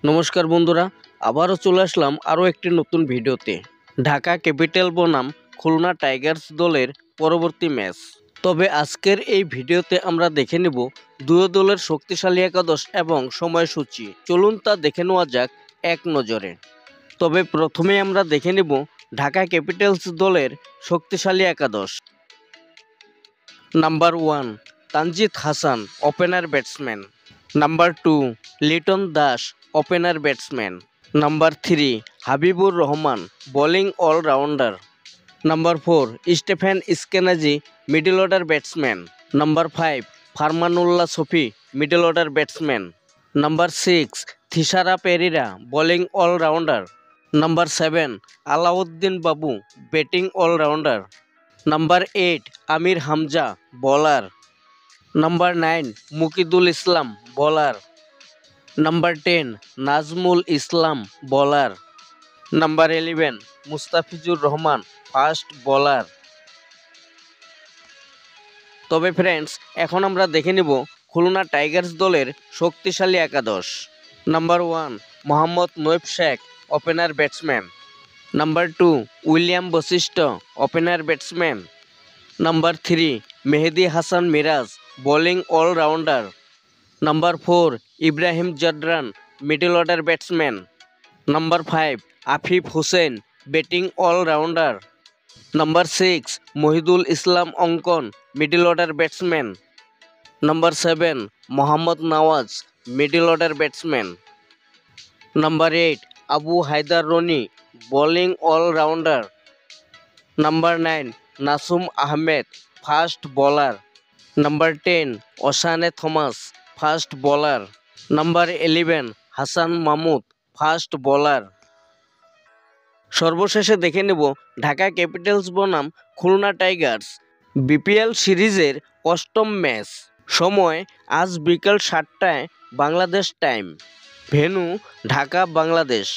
নমস্কার বন্ধুরা, আবারও চলে আসলাম আরও একটি নতুন ভিডিওতে। ঢাকা ক্যাপিটাল বনাম খুলনা টাইগার্স দলের পরবর্তী ম্যাচ। তবে আজকের এই ভিডিওতে আমরা দেখে নেব দুই দলের শক্তিশালী একাদশ এবং সময়সূচি। চলুন তা দেখে নেওয়া যাক এক নজরে। তবে প্রথমে আমরা দেখে নেব ঢাকা ক্যাপিটালস দলের শক্তিশালী একাদশ। Number 1 Tanzid Hasan, opener batsman. Number 2 Liton Das, opener batsman. Number 3 Habibur Rahman, bowling allrounder. Number 4 Stephen Eskinazi, middle order batsman. Number 5 Farmanullah Safi, middle order batsman. Number 6 Thisara Perera, bowling allrounder. Number 7 Alauddin Babu, batting allrounder. Number 8 Amir Hamza, bowler. Number 9 Mukidul Islam, bowler. Number 10 Nazmul Islam, bowler. Number 11 Mustafizur Rahman, fast bowler. তবে friends, এখন আমরা দেখে নেব Khulna Tigers দলের শক্তিশালী একাদশ। Number 1 Mohammad Naim Sheikh, opener batsman. Number 2 William Bosisto, opener batsman. Number 3 Mehedi Hasan Miraz, bowling allrounder. Number 4 Ibrahim Zadran, middle order batsman. Number 5 Afif Hossain, batting allrounder. Number 6 Mohidul Islam Ankon, middle order batsman. Number 7 Mohammad Nawaz, middle order batsman. Number 8 Abu Hider Rony, bowling allrounder. Number 9 Nasum Ahmed, fast bowler. Number 10 Oshane Thomas, fast bowler. Number 11 Hasan Mahmud, fast bowler. সর্বশেষে দেখে নেব Dhaka Capitals বনাম Khulna Tigers BPL সিরিজের অষ্টম match. সময় আজ বিকাল 7টায় Bangladesh time. Venue Dhaka, Bangladesh.